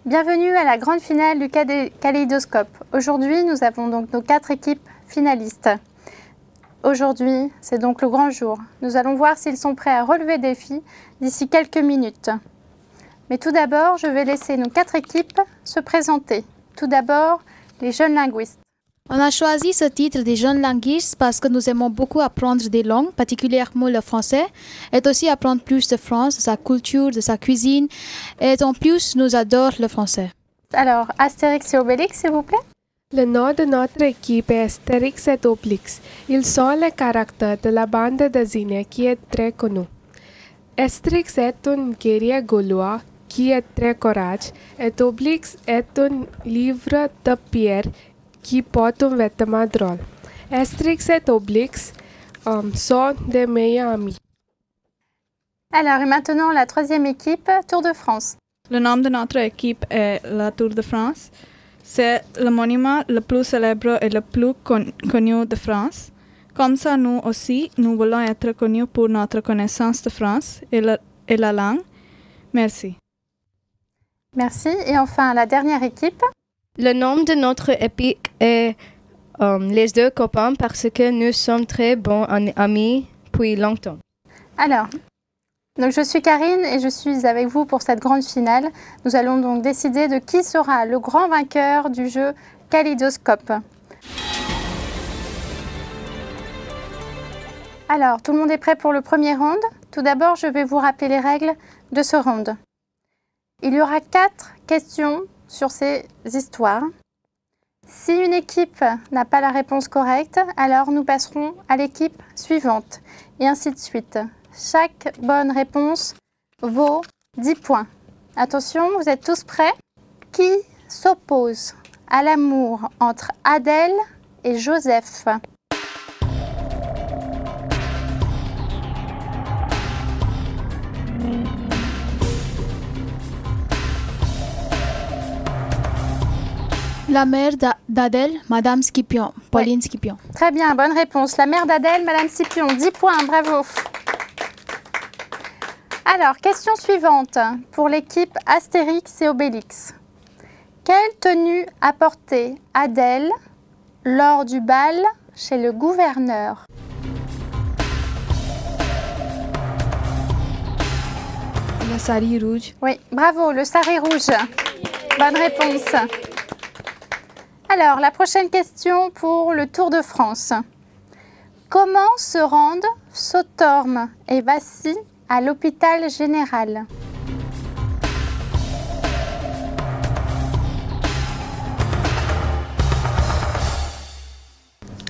Bienvenue à la grande finale du Kaléidoscope. Aujourd'hui, nous avons donc nos 4 équipes finalistes. Aujourd'hui, c'est donc le grand jour. Nous allons voir s'ils sont prêts à relever le défi d'ici quelques minutes. Mais tout d'abord, je vais laisser nos 4 équipes se présenter. Tout d'abord, les jeunes linguistes. On a choisi ce titre des jeunes linguistes parce que nous aimons beaucoup apprendre des langues, particulièrement le français, et aussi apprendre plus de France, de sa culture, de sa cuisine. Et en plus, nous adorons le français. Alors, Astérix et Obélix, s'il vous plaît. Le nom de notre équipe est Astérix et Obélix. Ils sont les caractères de la bande dessinée qui est très connue. Astérix est un guerrier gaulois qui est très courageux et Obélix est un livre de pierre qui porte un vêtement drôle. Astérix et Obélix sont des meilleurs amis. Alors, et maintenant, la 3e équipe, Tour de France. Le nom de notre équipe est la Tour de France. C'est le monument le plus célèbre et le plus connu de France. Comme ça, nous aussi, nous voulons être connus pour notre connaissance de France et la langue. Merci. Merci. Et enfin, la dernière équipe. Le nom de notre équipe est Les Deux Copains parce que nous sommes très bons amis depuis longtemps. Alors, donc je suis Karine et je suis avec vous pour cette grande finale. Nous allons donc décider de qui sera le grand vainqueur du jeu Kaléidoscope. Alors, tout le monde est prêt pour le premier round? Tout d'abord, je vais vous rappeler les règles de ce round. Il y aura 4 questions sur ces histoires. Si une équipe n'a pas la réponse correcte, alors nous passerons à l'équipe suivante et ainsi de suite. Chaque bonne réponse vaut 10 points. Attention, vous êtes tous prêts? Qui s'oppose à l'amour entre Adèle et Joseph? La mère d'Adèle, Madame Scipion, Pauline Scipion. Très bien, bonne réponse. La mère d'Adèle, Madame Scipion, 10 points, bravo. Alors, question suivante pour l'équipe Astérix et Obélix. Quelle tenue a porté Adèle lors du bal chez le gouverneur? Le sari rouge. Oui, bravo, le sari rouge. Bonne réponse. Alors, la prochaine question pour le Tour de France. Comment se rendent Sautorme et Vassy à l'hôpital général?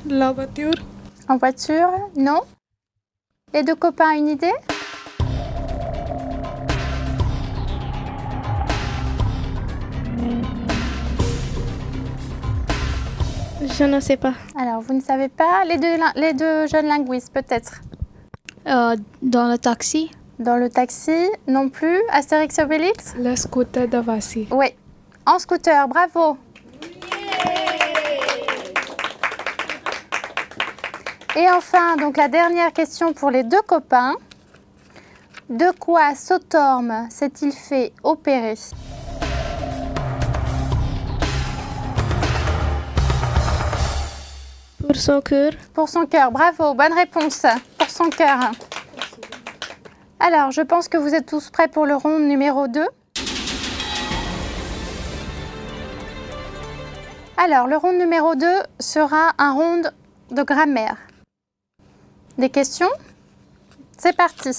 La voiture. En voiture? Non? Les 2 copains, une idée? Je ne sais pas. Alors, vous ne savez pas? Les deux jeunes linguistes, peut-être? Dans le taxi. Dans le taxi, non plus. Astérix et Obélix? Le scooter de Vassy. Oui. En scooter, bravo. Et enfin, donc la dernière question pour les 2 copains. De quoi Sautorme s'est-il fait opérer? Pour son cœur. Pour son cœur, bravo, bonne réponse. Pour son cœur. Alors, je pense que vous êtes tous prêts pour le round numéro 2. Alors, le round numéro 2 sera un round de grammaire. Des questions? C'est parti.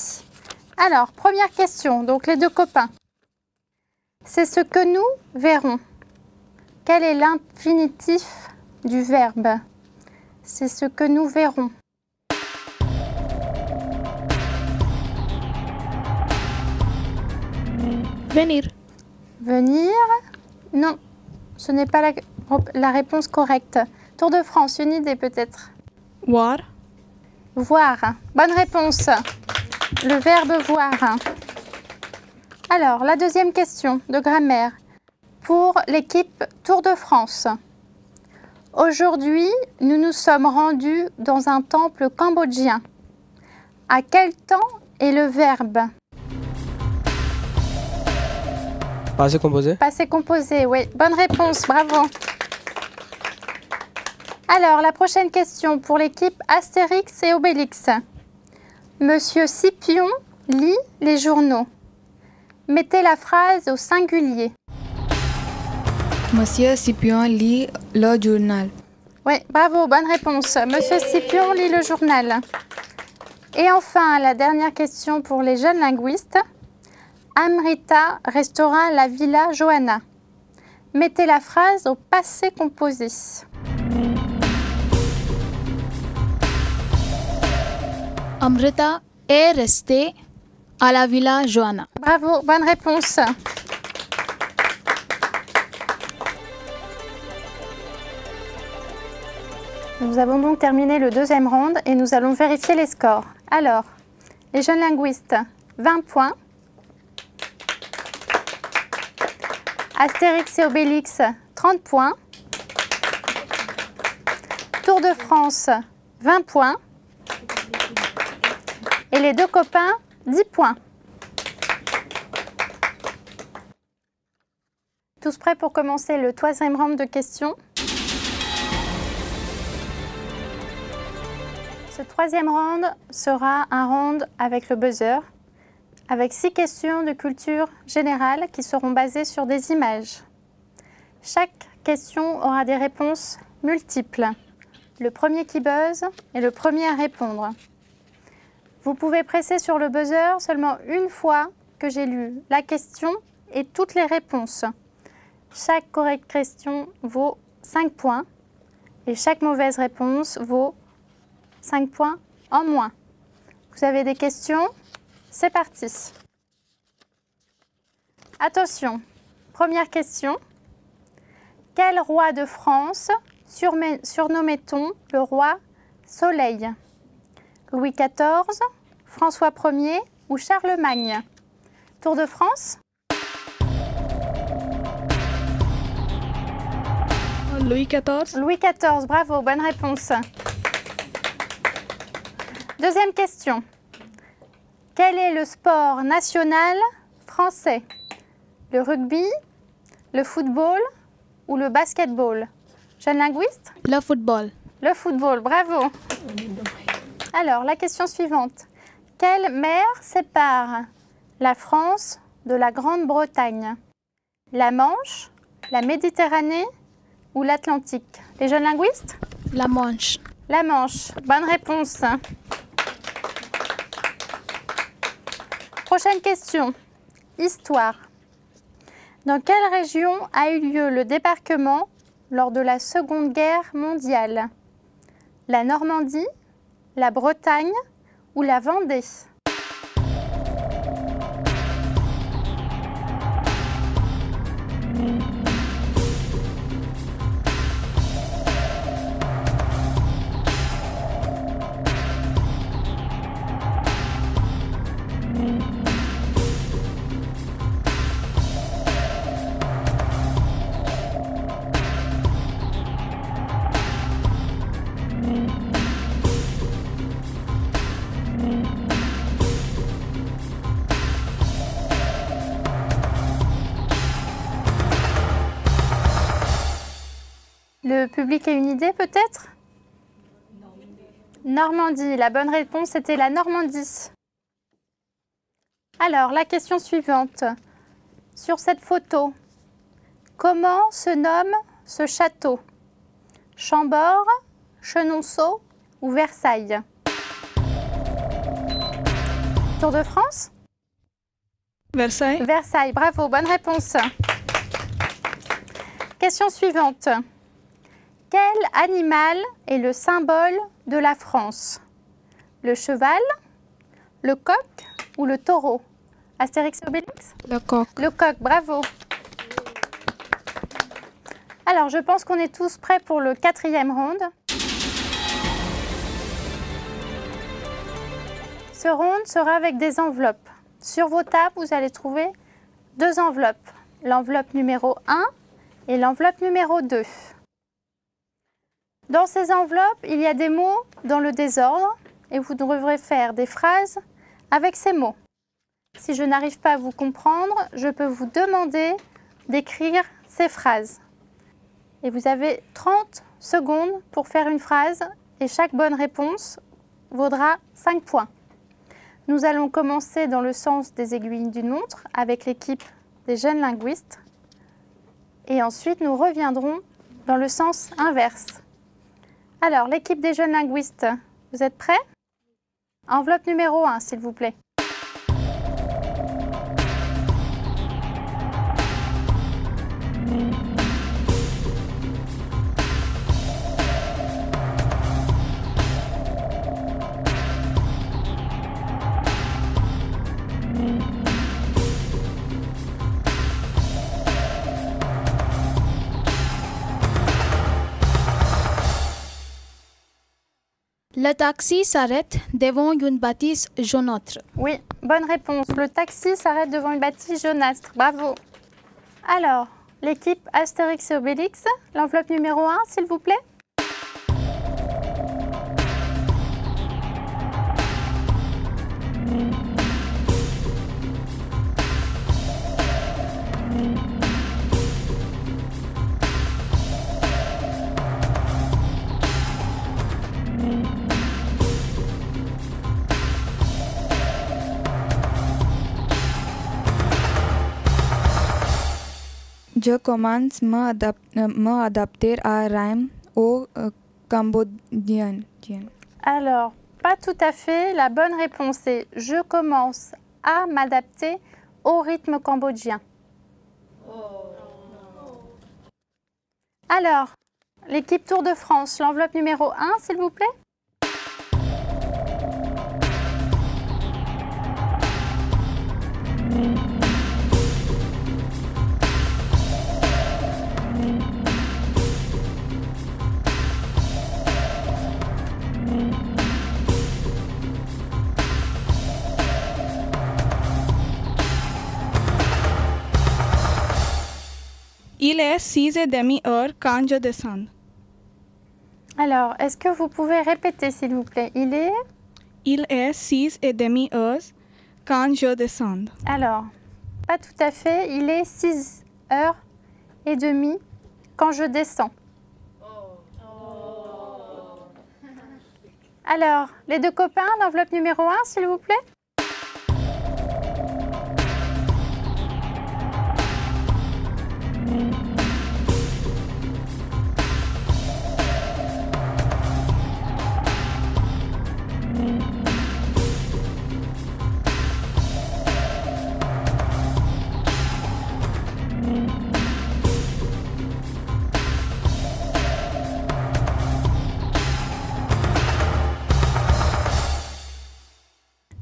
Alors, première question, donc les 2 copains. C'est ce que nous verrons. Quel est l'infinitif du verbe? C'est ce que nous verrons. Venir. Venir? Non, ce n'est pas la réponse correcte. Tour de France, une idée peut-être? Voir. Voir. Bonne réponse. Le verbe voir. Alors, la deuxième question de grammaire pour l'équipe Tour de France. Aujourd'hui, nous nous sommes rendus dans un temple cambodgien. À quel temps est le verbe? Passé composé. Passé composé, oui. Bonne réponse, bravo. Alors, la prochaine question pour l'équipe Astérix et Obélix. Monsieur Scipion lit les journaux. Mettez la phrase au singulier. Monsieur Scipion lit le journal. Oui, bravo, bonne réponse. Monsieur Scipion lit le journal. Et enfin, la dernière question pour les jeunes linguistes. Amrita restaura la villa Johanna. Mettez la phrase au passé composé. Amrita est restée à la villa Johanna. Bravo, bonne réponse. Nous avons donc terminé le deuxième round et nous allons vérifier les scores. Alors, les jeunes linguistes, 20 points. Astérix et Obélix, 30 points. Tour de France, 20 points. Et les deux copains, 10 points. Tous prêts pour commencer le troisième round de questions? Ce troisième round sera un round avec le buzzer, avec 6 questions de culture générale qui seront basées sur des images. Chaque question aura des réponses multiples. Le premier qui buzz est le premier à répondre. Vous pouvez presser sur le buzzer seulement une fois que j'ai lu la question et toutes les réponses. Chaque correcte question vaut 5 points et chaque mauvaise réponse vaut 5 points en moins. Vous avez des questions? C'est parti. Attention, première question. Quel roi de France surnommait-on le roi Soleil? Louis XIV, François Ier ou Charlemagne? Tour de France? Louis XIV. Louis XIV, bravo, bonne réponse. Deuxième question. Quel est le sport national français? Le rugby, le football ou le basketball? Jeune linguiste? Le football. Le football, bravo. Alors, la question suivante. Quelle mer sépare la France de la Grande-Bretagne? La Manche, la Méditerranée ou l'Atlantique? Les jeunes linguistes? La Manche. La Manche, bonne réponse. Prochaine question. Histoire. Dans quelle région a eu lieu le débarquement lors de la Seconde Guerre mondiale? La Normandie, la Bretagne ou la Vendée? Le public a une idée peut-être? Normandie. La bonne réponse était la Normandie. Alors, la question suivante. Sur cette photo, comment se nomme ce château? Chambord, Chenonceau ou Versailles? Tour de France? Versailles. Versailles, bravo, bonne réponse. Question suivante. Quel animal est le symbole de la France? Le cheval, le coq ou le taureau? Astérix et Obélix? Le coq. Le coq, bravo. Alors, je pense qu'on est tous prêts pour le quatrième round. Ce round sera avec des enveloppes. Sur vos tables, vous allez trouver 2 enveloppes. L'enveloppe numéro 1 et l'enveloppe numéro 2. Dans ces enveloppes, il y a des mots dans le désordre et vous devrez faire des phrases avec ces mots. Si je n'arrive pas à vous comprendre, je peux vous demander d'écrire ces phrases. Et vous avez 30 secondes pour faire une phrase et chaque bonne réponse vaudra 5 points. Nous allons commencer dans le sens des aiguilles d'une montre avec l'équipe des jeunes linguistes et ensuite nous reviendrons dans le sens inverse. Alors, l'équipe des jeunes linguistes, vous êtes prêts? Enveloppe numéro 1, s'il vous plaît. Le taxi s'arrête devant une bâtisse jaunâtre. Oui, bonne réponse. Le taxi s'arrête devant une bâtisse jaunâtre. Bravo. Alors, l'équipe Astérix et Obélix, l'enveloppe numéro 1, s'il vous plaît. Je commence m'adapter à rhyme au cambodgien. Alors, pas tout à fait. La bonne réponse est « Je commence à m'adapter au rythme cambodgien ». Alors, l'équipe Tour de France, l'enveloppe numéro 1, s'il vous plaît. Il est 6h30 quand je descends. Alors, est-ce que vous pouvez répéter, s'il vous plaît? Il est 6h30 quand je descends. Alors, pas tout à fait. Il est 6h30 quand je descends. Alors, les deux copains, l'enveloppe numéro 1, s'il vous plaît.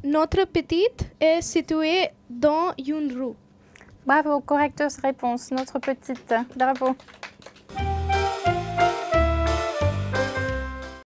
Notre petite est située dans une rue. Bravo, correcte réponse. Notre petite. Bravo.